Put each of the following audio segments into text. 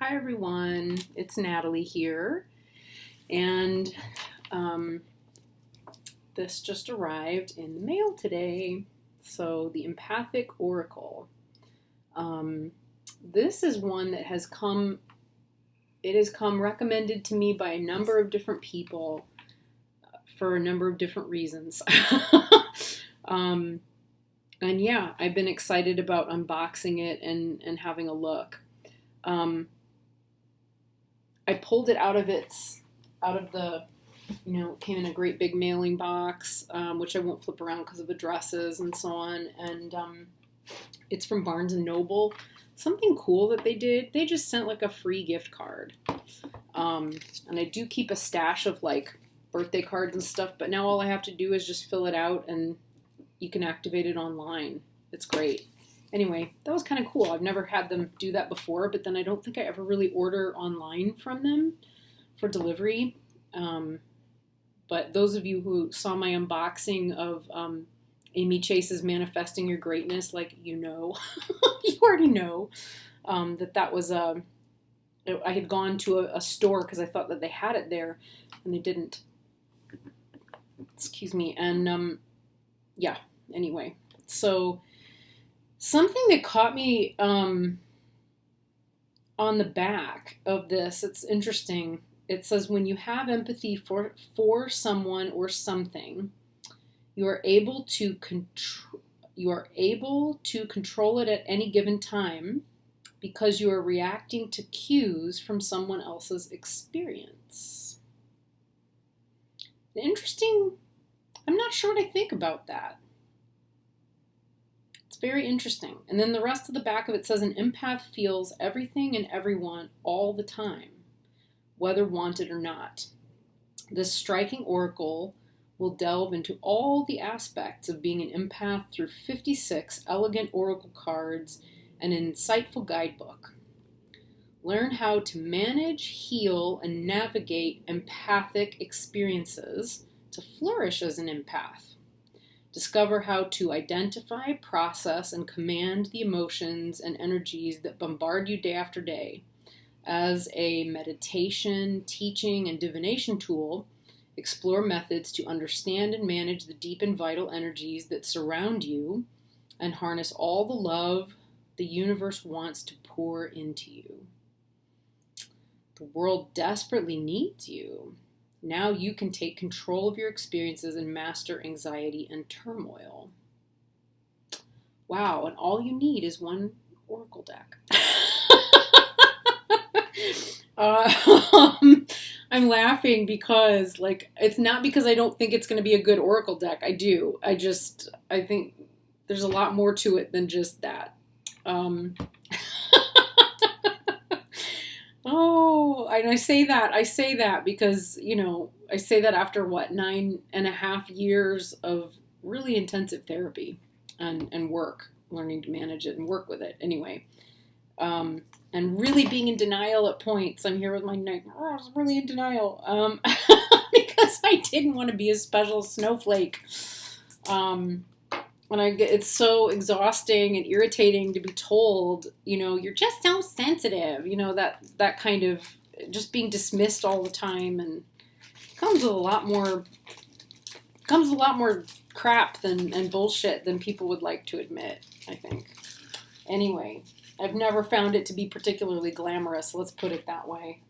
Hi everyone, it's Natalie here, and this just arrived in the mail today. So the Empathic Oracle. This is one that has come recommended to me by a number of different people for a number of different reasons. And yeah, I've been excited about unboxing it and having a look. I pulled it out of the, it came in a great big mailing box, which I won't flip around because of addresses and so on. And it's from Barnes & Noble. Something cool that they did, they just sent like a free gift card. And I do keep a stash of like birthday cards and stuff, but now all I have to do is just fill it out and you can activate it online. It's great. Anyway, that was kind of cool. I've never had them do that before, but then I don't think I ever really order online from them for delivery. But those of you who saw my unboxing of Amy Chase's Manifesting Your Greatness, you already know that was I had gone to a store because I thought that they had it there, and they didn't. Excuse me. And yeah, anyway, so something that caught me on the back of this, it's interesting. It says, when you have empathy for someone or something, you are able to control it at any given time because you are reacting to cues from someone else's experience. Interesting. I'm not sure what I think about that. It's very interesting. And then the rest of the back of it says, an empath feels everything and everyone all the time, whether wanted or not. This striking oracle will delve into all the aspects of being an empath through 56 elegant oracle cards and an insightful guidebook. Learn how to manage, heal, and navigate empathic experiences to flourish as an empath. Discover how to identify, process, and command the emotions and energies that bombard you day after day. As a meditation, teaching, and divination tool, explore methods to understand and manage the deep and vital energies that surround you and harness all the love the universe wants to pour into you. The world desperately needs you. Now you can take control of your experiences and master anxiety and turmoil. Wow, and all you need is one oracle deck. I'm laughing because, it's not because I don't think it's going to be a good oracle deck. I do. I think there's a lot more to it than just that. Oh, and I say that because, I say that after 9.5 years of really intensive therapy and work, learning to manage it and work with it anyway. And really being in denial at points. I'm here with my neck. I was really in denial. Because I didn't want to be a special snowflake. It's so exhausting and irritating to be told, you're just so sensitive, that kind of just being dismissed all the time, and comes with a lot more crap and bullshit than people would like to admit, I think. Anyway, I've never found it to be particularly glamorous, let's put it that way.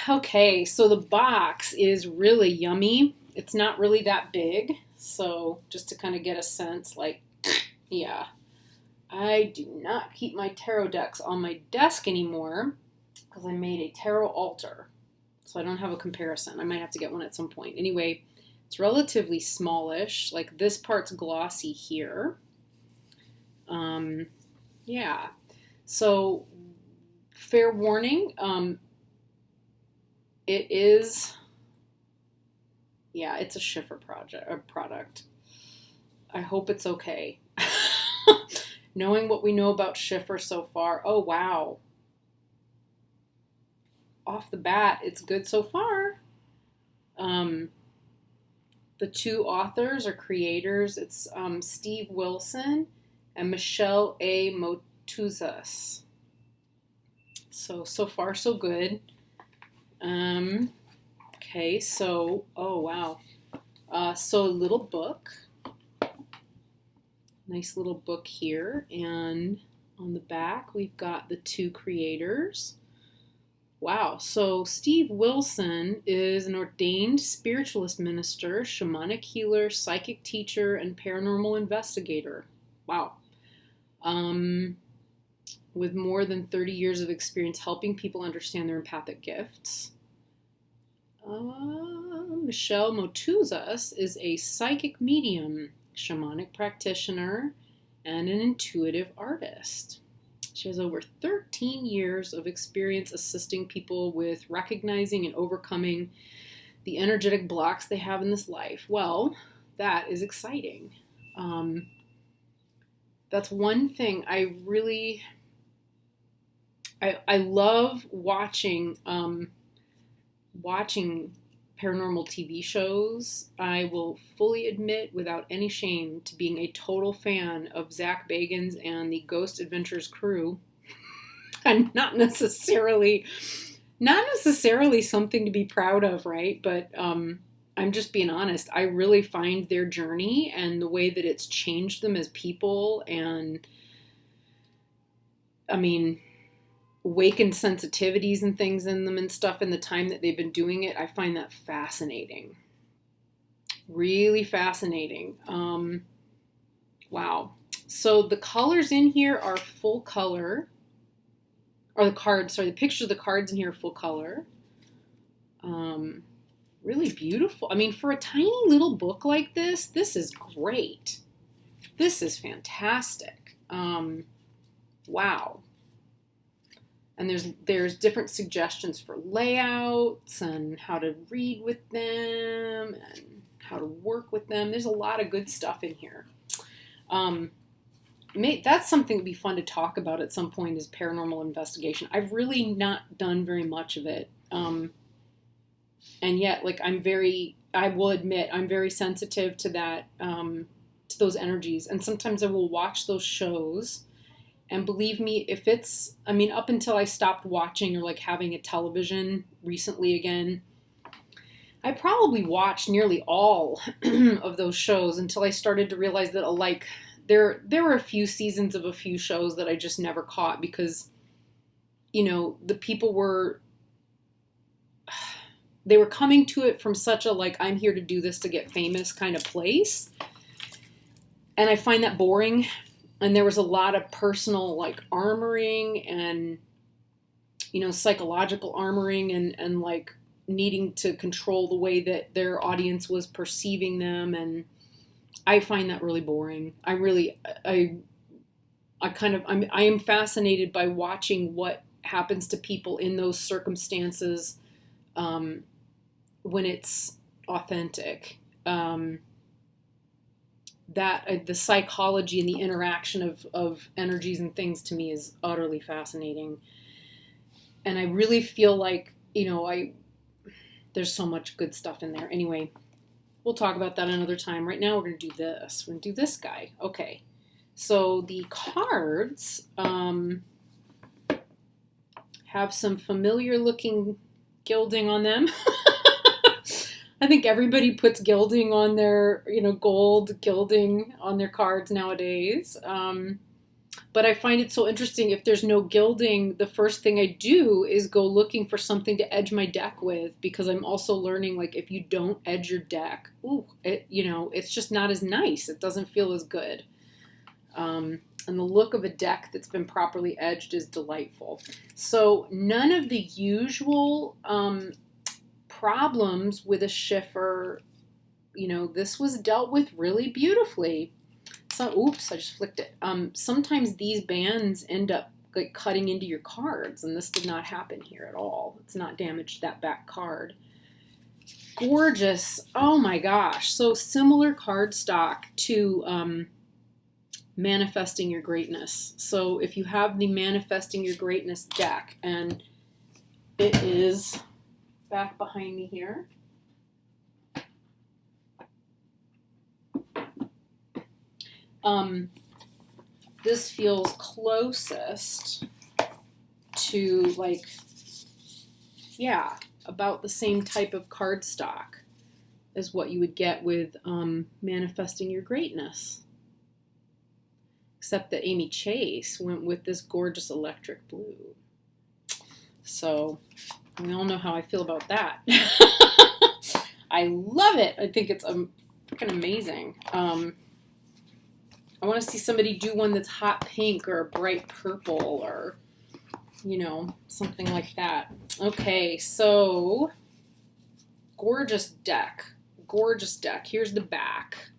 Okay, so the box is really yummy. It's not really that big, so just to kind of get a sense, yeah. I do not keep my tarot decks on my desk anymore because I made a tarot altar, so I don't have a comparison. I might have to get one at some point. Anyway, it's relatively smallish. This part's glossy here. Yeah. So, fair warning, it is, it's a Schiffer product. I hope it's okay. Knowing what we know about Schiffer so far, oh wow. Off the bat, it's good so far. The two authors or creators, it's Steve Wilson and Michelle A. Motuzas. So far so good. Okay, so, oh wow. So a little book. Nice little book here. And on the back, we've got the two creators. Wow. So Steve Wilson is an ordained spiritualist minister, shamanic healer, psychic teacher, and paranormal investigator. Wow. With more than 30 years of experience helping people understand their empathic gifts. Michelle Motuzas is a psychic medium, shamanic practitioner, and an intuitive artist. She has over 13 years of experience assisting people with recognizing and overcoming the energetic blocks they have in this life. Well, that is exciting. That's one thing I really... I love watching paranormal TV shows. I will fully admit without any shame to being a total fan of Zach Bagans and the Ghost Adventures crew. And not necessarily something to be proud of, right? But I'm just being honest. I really find their journey and the way that it's changed them as people, and I mean, awakened sensitivities and things in them and stuff in the time that they've been doing it. I find that fascinating. Really fascinating. Wow. So the colors in here are full color. Or the cards, sorry, the pictures of the cards in here are full color. Really beautiful. I mean, for a tiny little book like this is great. This is fantastic. Wow. And there's different suggestions for layouts and how to read with them and how to work with them. There's a lot of good stuff in here. That's something that would be fun to talk about at some point, is paranormal investigation. I've really not done very much of it. And yet, like, I will admit, I'm very sensitive to that, to those energies. And sometimes I will watch those shows. And believe me, up until I stopped watching or like having a television recently again, I probably watched nearly all of those shows until I started to realize that there were a few seasons of a few shows that I just never caught because, the people they were coming to it from such a like, I'm here to do this to get famous kind of place. And I find that boring. And there was a lot of personal like armoring and, psychological armoring and like needing to control the way that their audience was perceiving them. And I find that really boring. I am fascinated by watching what happens to people in those circumstances when it's authentic. That the psychology and the interaction of energies and things to me is utterly fascinating. And I really feel like, there's so much good stuff in there. Anyway, we'll talk about that another time. Right now we're going to do this. We're going to do this guy. Okay. So the cards have some familiar looking gilding on them. I think everybody puts gilding on their, gold gilding on their cards nowadays. But I find it so interesting. If there's no gilding, the first thing I do is go looking for something to edge my deck with, because I'm also learning, like, if you don't edge your deck, it's just not as nice. It doesn't feel as good. And the look of a deck that's been properly edged is delightful. So none of the usual problems with a Schiffer, this was dealt with really beautifully. So, oops, I just flicked it. Sometimes these bands end up like cutting into your cards, and this did not happen here at all. It's not damaged that back card. Gorgeous. Oh my gosh. So similar card stock to Manifesting Your Greatness. So if you have the Manifesting Your Greatness deck, and it is back behind me here. This feels closest to like, yeah, about the same type of cardstock as what you would get with Manifesting Your Greatness. Except that Amy Chase went with this gorgeous electric blue. So we all know how I feel about that. I love it. I think it's freaking amazing. I want to see somebody do one that's hot pink or a bright purple or, you know, something like that. Okay, so gorgeous deck. Gorgeous deck. Here's the back.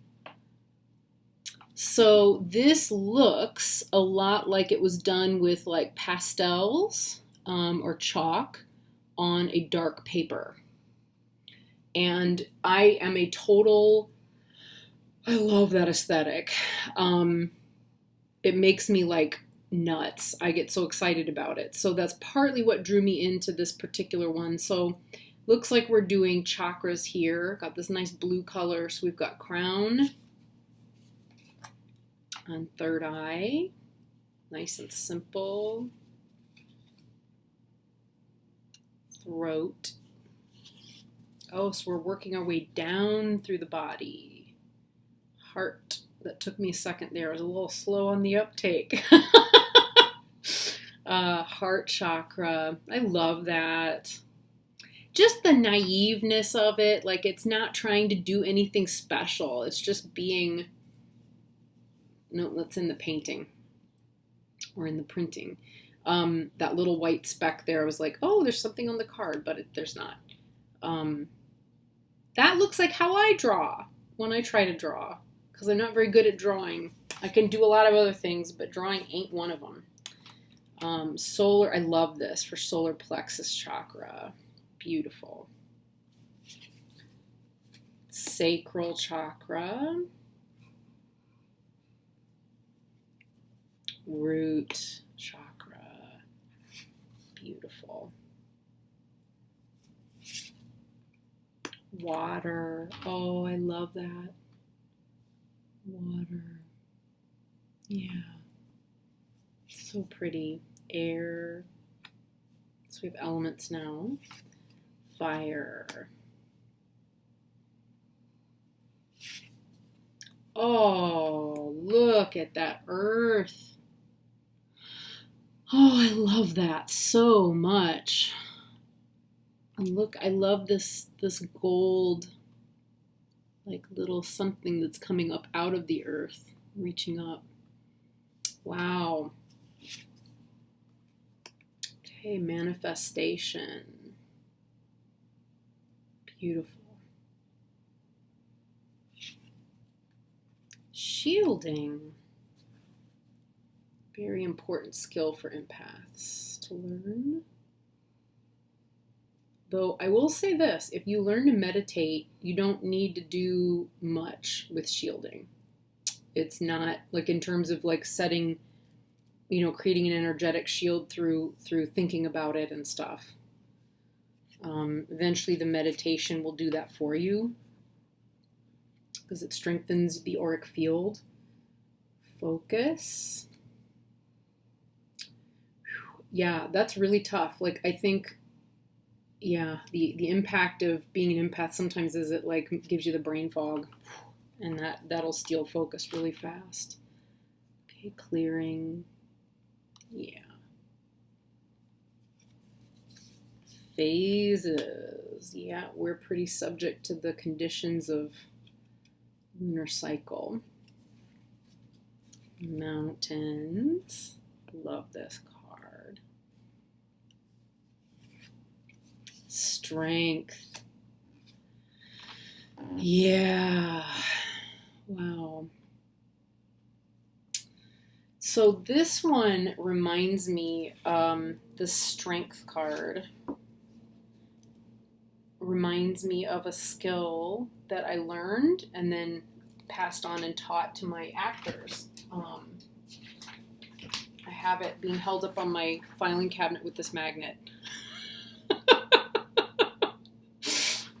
So this looks a lot like it was done with like pastels or chalk on a dark paper. And I am a total, I love that aesthetic. It makes me like nuts. I get so excited about it. So that's partly what drew me into this particular one. So looks like we're doing chakras here. Got this nice blue color. So we've got crown on third eye. Nice and simple. Throat. Oh, so we're working our way down through the body. Heart. That took me a second there. I was a little slow on the uptake. Heart chakra. I love that. Just the naiveness of it. Like, it's not trying to do anything special. It's just being... No, that's in the painting. Or in the printing. That little white speck there, I was like, oh, there's something on the card, but there's not. That looks like how I draw when I try to draw. Because I'm not very good at drawing. I can do a lot of other things, but drawing ain't one of them. Solar, I love this for solar plexus chakra. Beautiful. Sacral chakra. Root chakra. Beautiful. Water. Oh, I love that. Water. Yeah. So pretty. Air. So we have elements now. Fire. Oh, look at that earth. Oh, I love that so much. And look, I love this gold, like little something that's coming up out of the earth, reaching up. Wow. Okay, manifestation. Beautiful. Shielding. Very important skill for empaths to learn. Though I will say this, if you learn to meditate, you don't need to do much with shielding. It's not like in terms of like setting, you know, creating an energetic shield through thinking about it and stuff. Eventually the meditation will do that for you because it strengthens the auric field. Focus. Yeah, that's really tough. Like, I think, yeah, the impact of being an empath sometimes is it like gives you the brain fog, and that'll steal focus really fast. Okay, clearing. Yeah. Phases. Yeah, we're pretty subject to the conditions of lunar cycle. Mountains. Love this card. Strength. Yeah. Wow. So this one reminds me, the strength card reminds me of a skill that I learned and then passed on and taught to my actors. I have it being held up on my filing cabinet with this magnet.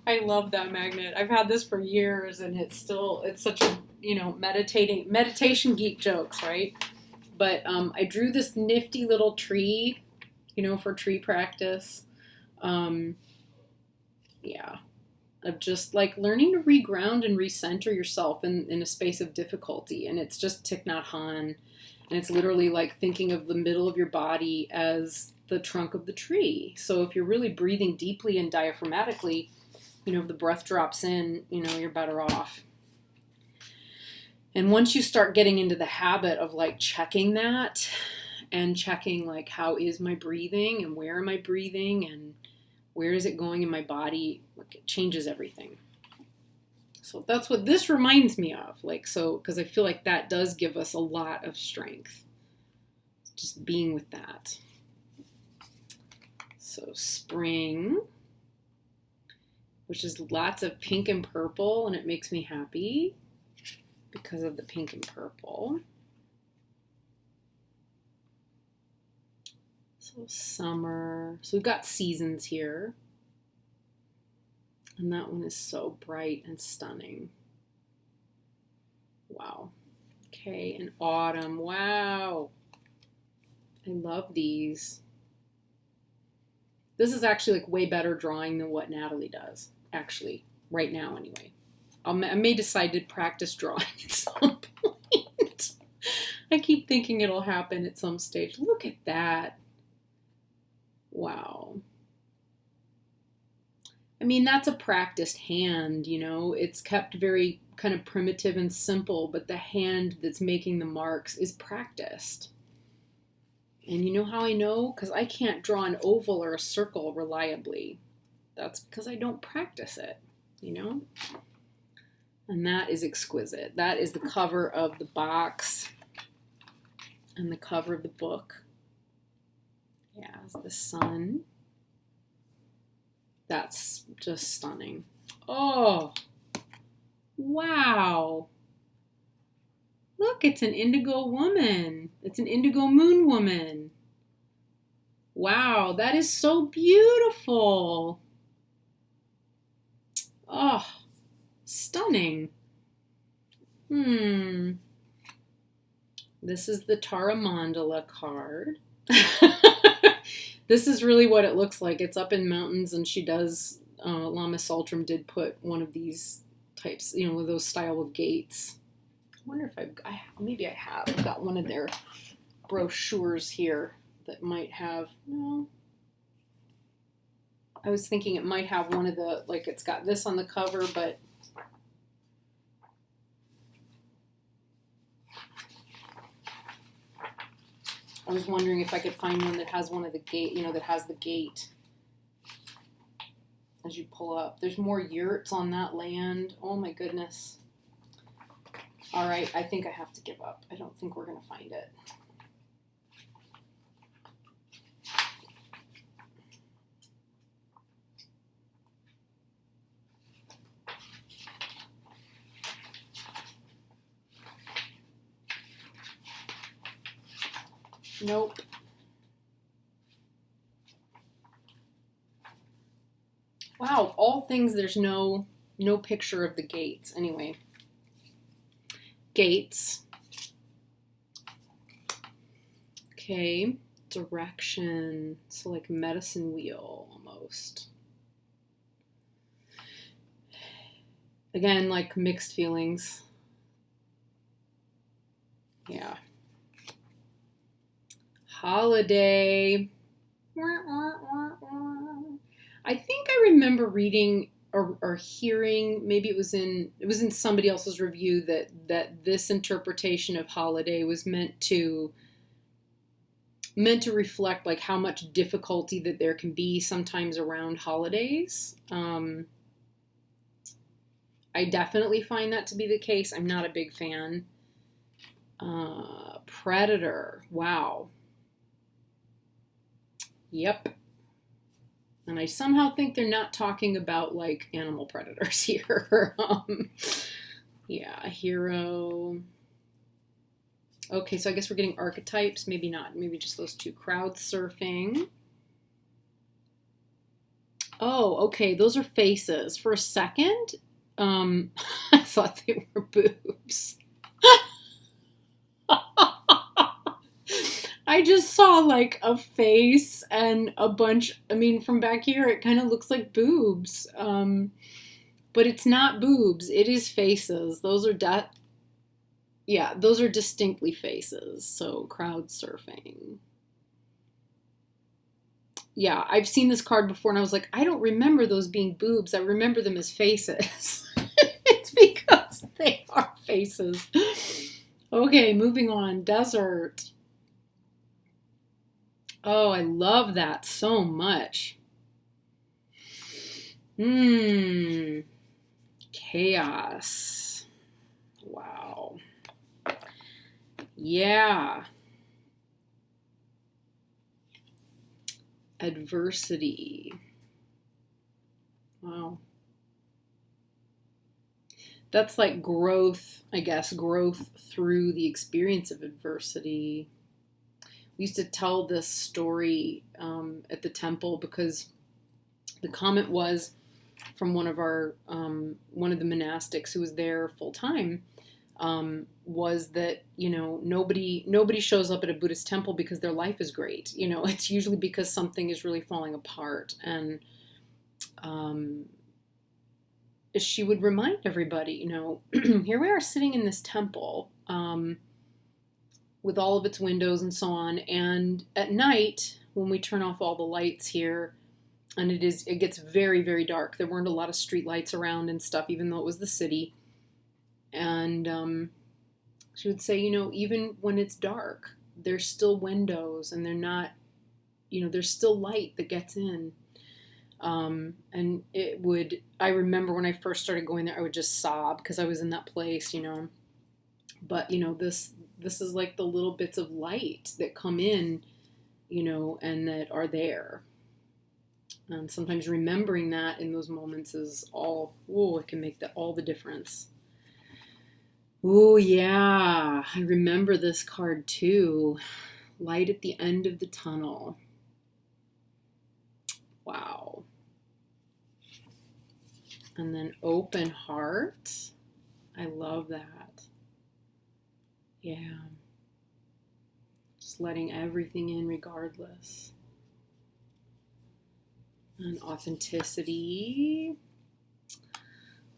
I love that magnet. I've had this for years and it's such a, you know, meditation geek jokes, right? But I drew this nifty little tree for tree practice. Yeah. Of just like learning to reground and recenter yourself in a space of difficulty. And it's just Thich Nhat Hanh. And it's literally like thinking of the middle of your body as the trunk of the tree. So if you're really breathing deeply and diaphragmatically, if the breath drops in, you're better off. And once you start getting into the habit of like checking that and checking like how is my breathing and where am I breathing and where is it going in my body, like it changes everything. So that's what this reminds me of. Like, so, because I feel like that does give us a lot of strength. Just being with that. So spring, which is lots of pink and purple, and it makes me happy because of the pink and purple. So summer. So we've got seasons here. And that one is so bright and stunning. Wow. Okay, and autumn. Wow. I love these. This is actually like way better drawing than what Natalie does. Actually, right now anyway. I may decide to practice drawing at some point. I keep thinking it'll happen at some stage. Look at that. Wow. I mean, that's a practiced hand, It's kept very kind of primitive and simple, but the hand that's making the marks is practiced. And you know how I know? Because I can't draw an oval or a circle reliably. That's because I don't practice it, And that is exquisite. That is the cover of the box and the cover of the book. Yeah, it's the sun. That's just stunning. Oh, wow. Look, it's an indigo woman. It's an indigo moon woman. Wow, that is so beautiful. Oh, stunning. This is the Tara Mandala card. This is really what it looks like. It's up in mountains, and she does, Lama Saltram did put one of these types, with those style of gates. I wonder if maybe I have. I've got one of their brochures here that might have, no. I was thinking it might have one of the, like it's got this on the cover, but I was wondering if I could find one that has one of the gate, that has the gate as you pull up. There's more yurts on that land. Oh my goodness. All right, I think I have to give up. I don't think we're going to find it. Nope. Wow, of all things, there's no picture of the gates. Anyway, gates. Okay, direction. So like medicine wheel almost. Again, like mixed feelings. Yeah. Holiday. I think I remember reading or hearing, maybe it was in somebody else's review that this interpretation of holiday was meant to reflect like how much difficulty that there can be sometimes around holidays. I definitely find that to be the case. I'm not a big fan. Predator. Wow. Yep. And I somehow think they're not talking about like animal predators here. Yeah, a hero. Okay, so I guess we're getting archetypes. Maybe not. Maybe just those two. Crowd surfing. Oh, okay. Those are faces. For a second, I thought they were boobs. I just saw like a face and a bunch. I mean, from back here, it kind of looks like boobs. But it's not boobs. It is faces. Those are those are distinctly faces. So crowd surfing. Yeah, I've seen this card before and I was like, I don't remember those being boobs. I remember them as faces. It's because they are faces. Okay, moving on. Desert. Oh, I love that so much. Chaos. Wow. Yeah. Adversity. Wow. That's like growth, I guess, growth through the experience of adversity. We used to tell this story at the temple because the comment was from one of the monastics who was there full time, was that, nobody shows up at a Buddhist temple because their life is great. It's usually because something is really falling apart. And she would remind everybody, here we are sitting in this temple with all of its windows and so on. And at night, when we turn off all the lights here, and it gets very, very dark. There weren't a lot of street lights around and stuff, even though it was the city. And she would say, even when it's dark, there's still windows and they're not, there's still light that gets in. And I remember when I first started going there, I would just sob because I was in that place, But, this is like the little bits of light that come in, and that are there. And sometimes remembering that in those moments is it can make all the difference. Oh, yeah. I remember this card too. Light at the end of the tunnel. Wow. And then open heart. I love that. Yeah. Just letting everything in regardless. And authenticity.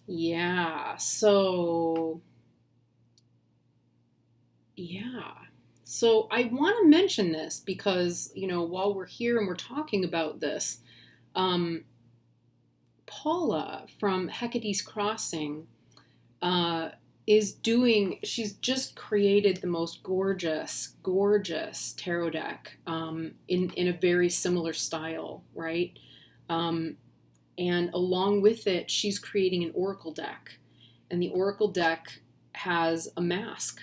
Yeah. So I want to mention this because, while we're here and we're talking about this, Paula from Hecate's Crossing she's just created the most gorgeous tarot deck in a very similar style, right? And along with it, she's creating an oracle deck. And the oracle deck has a mask.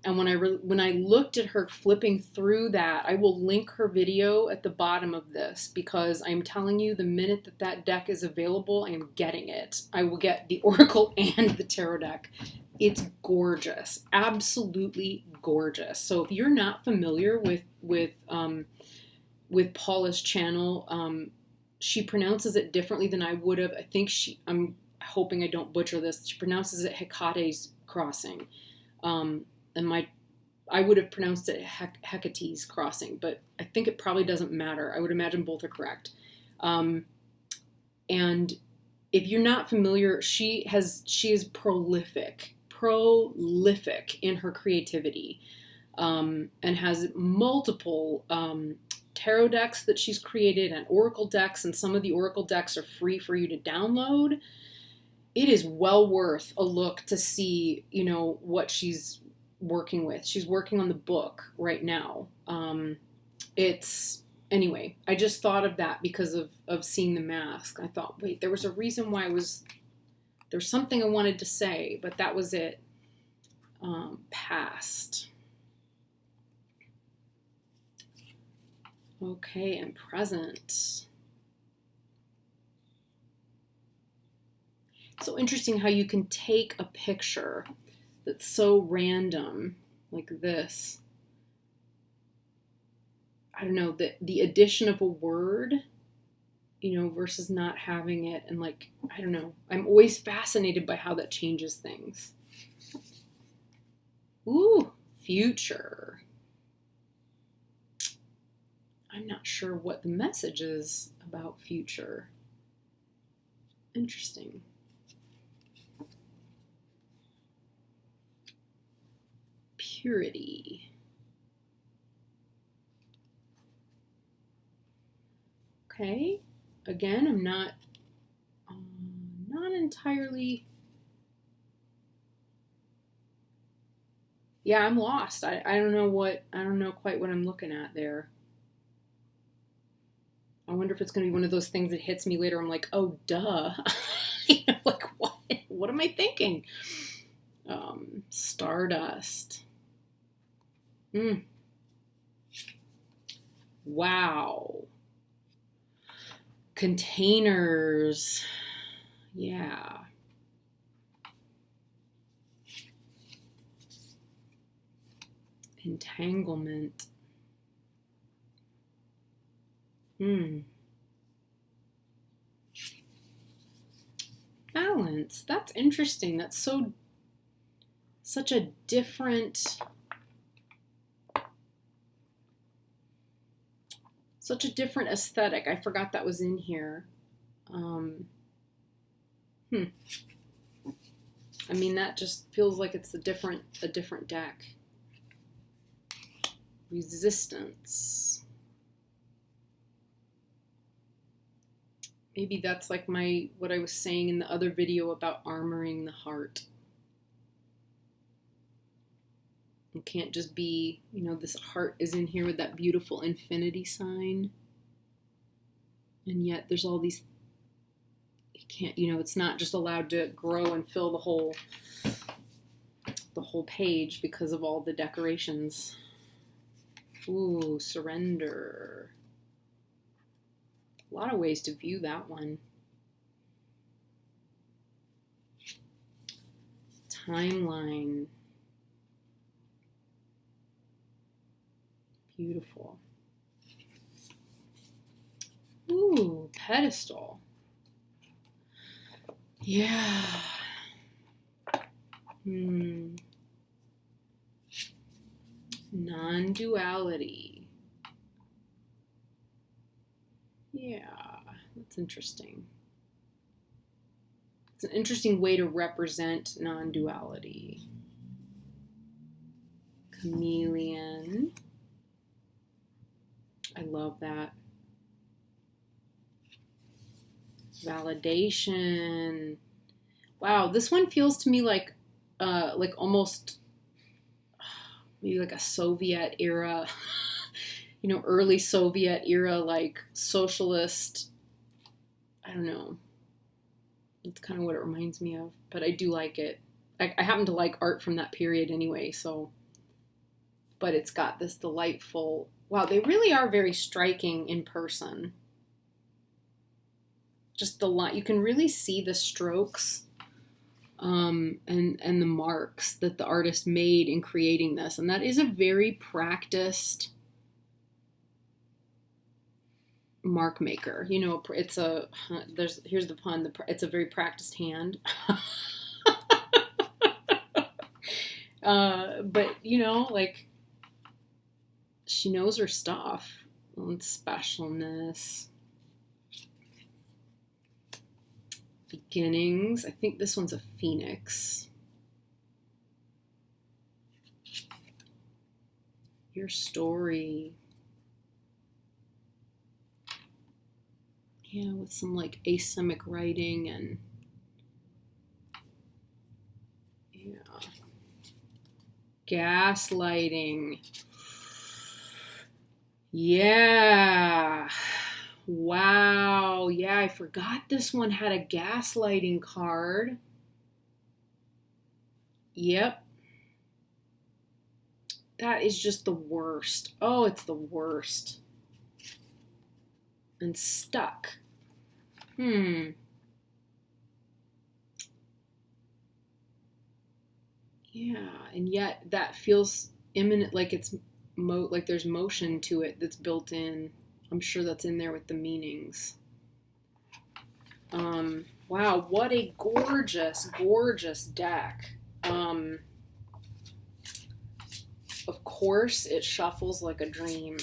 And when I looked at her flipping through that, I will link her video at the bottom of this because I'm telling you, the minute that deck is available, I am getting it. I will get the oracle and the tarot deck. It's gorgeous, absolutely gorgeous. So if you're not familiar with Paula's channel, she pronounces it differently than I would have. I'm hoping I don't butcher this. She pronounces it Hecate's Crossing. And I would have pronounced it Hecate's Crossing, but I think it probably doesn't matter. I would imagine both are correct. And if you're not familiar, she is prolific in her creativity, and has multiple tarot decks that she's created and oracle decks, and some of the oracle decks are free for you to download. It is well worth a look to see, what she's working with. She's working on the book right now. Anyway, I just thought of that because of seeing the mask. I thought, wait, there was a reason why there's something I wanted to say, but that was it. Past. Okay, and present. It's so interesting how you can take a picture that's so random, like this. I don't know, the addition of a word, versus not having it. And I don't know. I'm always fascinated by how that changes things. Ooh, future. I'm not sure what the message is about future. Interesting. Purity. Okay. Again, I'm not entirely. Yeah, I'm lost. I don't know quite what I'm looking at there. I wonder if it's going to be one of those things that hits me later. I'm like, oh, duh. Like, what am I thinking? Stardust. Wow. Containers. Yeah. Entanglement. Balance. That's interesting. That's such a different aesthetic. I forgot that was in here. I mean, that just feels like it's a different deck. Resistance. Maybe that's like what I was saying in the other video about armoring the heart. It can't just be, this heart is in here with that beautiful infinity sign. And yet there's all these, it's not just allowed to grow and fill the whole page because of all the decorations. Ooh, surrender. A lot of ways to view that one. Timeline. Beautiful. Ooh, pedestal. Yeah. Non-duality. Yeah, that's interesting. It's an interesting way to represent non-duality. Chameleon. I love that. Validation. Wow, this one feels to me like almost maybe like a Soviet era, early Soviet era, like socialist. I don't know. It's kind of what it reminds me of, but I do like it. I happen to like art from that period anyway, so. But it's got this delightful. Wow, they really are very striking in person. Just the line, you can really see the strokes and the marks that the artist made in creating this. And that is a very practiced mark maker. Here's the pun, it's a very practiced hand. But, like, she knows her stuff. And specialness. Beginnings. I think this one's a phoenix. Your story. Yeah, with some like asemic writing and yeah. Gaslighting. Yeah. Wow. Yeah, I forgot this one had a gaslighting card. Yep. That is just the worst. Oh, it's the worst. And stuck. Yeah, and yet that feels imminent, like it's like there's motion to it that's built in. I'm sure that's in there with the meanings. Wow, what a gorgeous, gorgeous deck. Of course, it shuffles like a dream.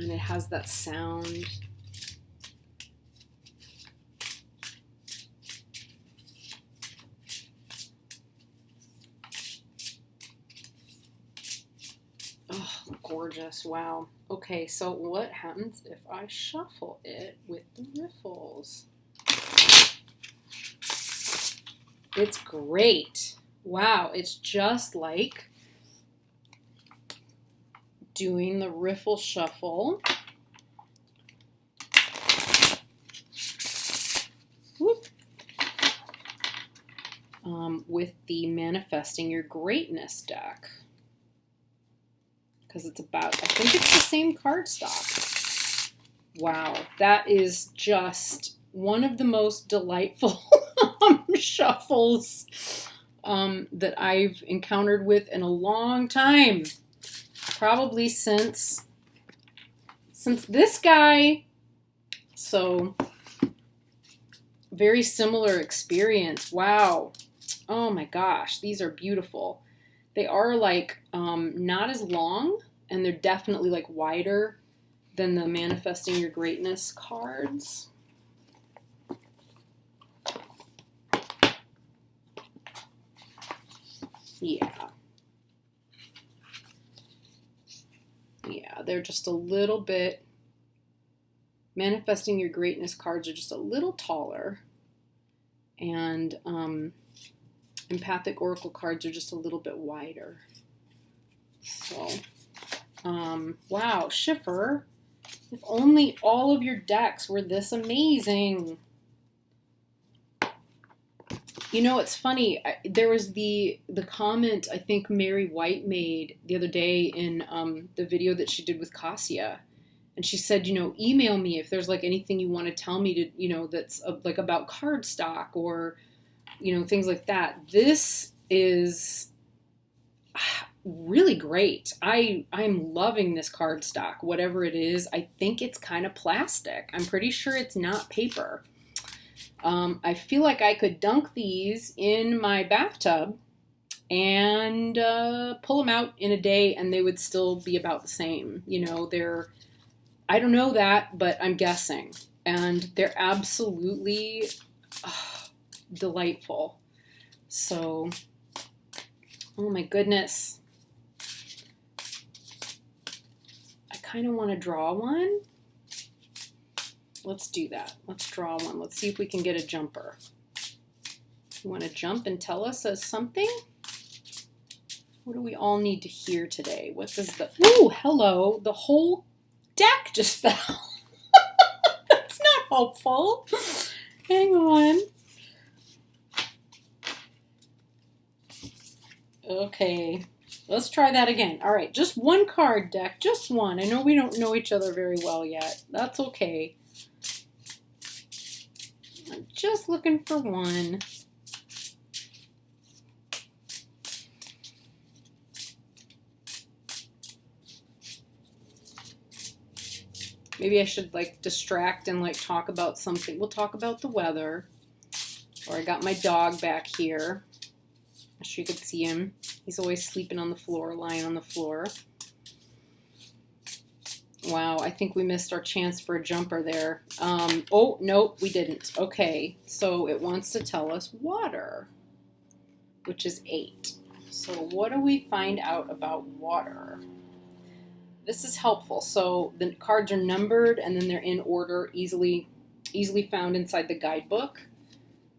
And it has that sound. Oh, gorgeous. Wow. Okay, so what happens if I shuffle it with the riffles? It's great. Wow, it's just like doing the riffle shuffle. Whoop. With the Manifesting Your Greatness deck. Because it's about, I think it's the same cardstock. Wow, that is just one of the most delightful shuffles that I've encountered with in a long time. Probably since this guy. So, very similar experience. Wow. Oh my gosh, these are beautiful. They are like not as long, and they're definitely like wider than the Manifesting Your Greatness cards. Yeah. Yeah, they're just a little bit, Manifesting Your Greatness cards are just a little taller, and Empathic Oracle cards are just a little bit wider. So, wow, Schiffer, if only all of your decks were this amazing. You know, it's funny, there was the comment I think Mary White made the other day in the video that she did with Cassia. And she said, you know, email me if there's like anything you want to tell me to, you know, that's like about cardstock or, you know, things like that. This is really great. I'm loving this cardstock, whatever it is. I think it's kind of plastic. I'm pretty sure it's not paper. I feel like I could dunk these in my bathtub and pull them out in a day and they would still be about the same. You know, I don't know that, but I'm guessing. And they're absolutely delightful. So, oh my goodness. I kind of want to draw one. Let's do that. Let's draw one. Let's see if we can get a jumper. You want to jump and tell us something? What do we all need to hear today? What is the... Ooh, hello. The whole deck just fell. That's not helpful. Hang on. Okay. Let's try that again. All right. Just one card, deck. Just one. I know we don't know each other very well yet. That's okay. I'm just looking for one. Maybe I should like distract and like talk about something. We'll talk about the weather. Or I got my dog back here. I wish you could see him. He's always sleeping on the floor, lying on the floor. Wow, I think we missed our chance for a jumper there. Oh, nope, we didn't. Okay, so it wants to tell us water, which is 8. So what do we find out about water? This is helpful. So the cards are numbered and then they're in order, easily found inside the guidebook.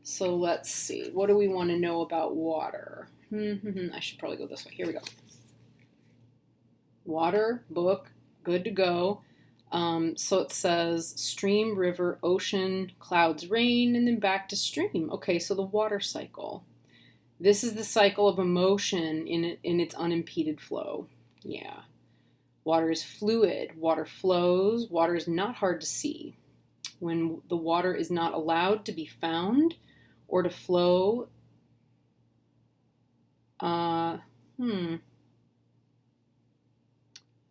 So let's see. What do we want to know about water? I should probably go this way. Here we go. Water, book, good to go. So it says stream, river, ocean, clouds, rain, and then back to stream. Okay, so the water cycle. This is the cycle of emotion in its unimpeded flow. Yeah. Water is fluid. Water flows. Water is not hard to see. When the water is not allowed to be found or to flow, I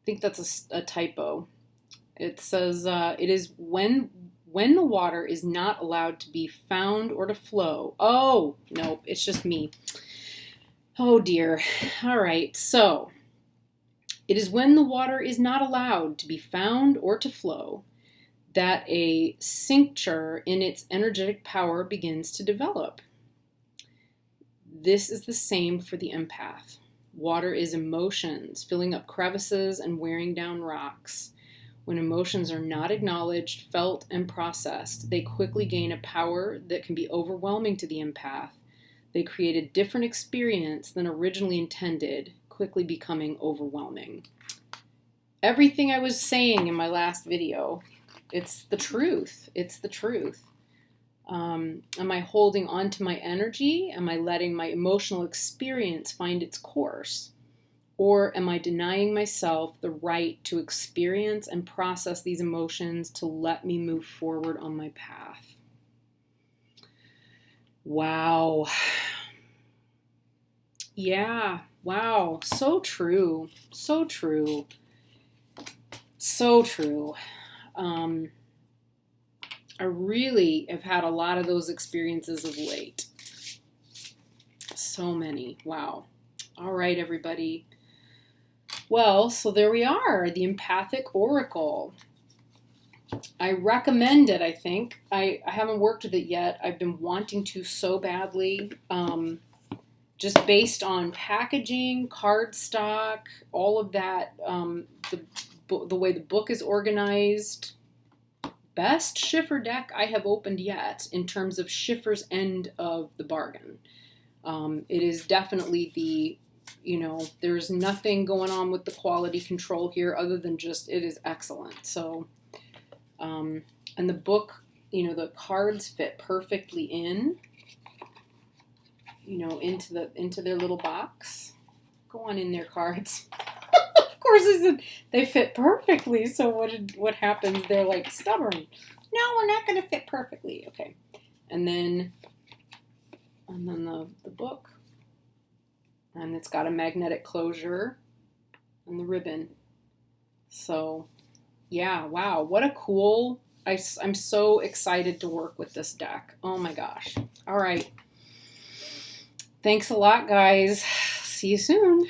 think that's a typo. It says it is when the water is not allowed to be found or to flow. Oh, nope, it's just me. Oh dear. All right, so It is when the water is not allowed to be found or to flow that a cincture in its energetic power begins to develop. This is the same for the empath. Water is emotions, filling up crevices and wearing down rocks. When emotions are not acknowledged, felt, and processed, they quickly gain a power that can be overwhelming to the empath. They create a different experience than originally intended, quickly becoming overwhelming. Everything I was saying in my last video, it's the truth. It's the truth. Am I holding on to my energy? Am I letting my emotional experience find its course? Or am I denying myself the right to experience and process these emotions to let me move forward on my path? Wow. Yeah, wow. So true. So true. So true. I really have had a lot of those experiences of late. So many. Wow. All right, everybody. Well, so there we are, the Empathic Oracle. I recommend it, I think. I haven't worked with it yet. I've been wanting to so badly. Just based on packaging, cardstock, all of that, the way the book is organized. Best Schiffer deck I have opened yet in terms of Schiffer's end of the bargain. It is definitely the, there's nothing going on with the quality control here other than just it is excellent. So, and the book, the cards fit perfectly into their little box. Go on in there, cards. Of course, they fit perfectly. So what happens? They're like stubborn. No, we're not going to fit perfectly. Okay, and then the book, and it's got a magnetic closure and the ribbon. So, yeah, wow, what a cool. I'm so excited to work with this deck. Oh my gosh. All right. Thanks a lot, guys. See you soon.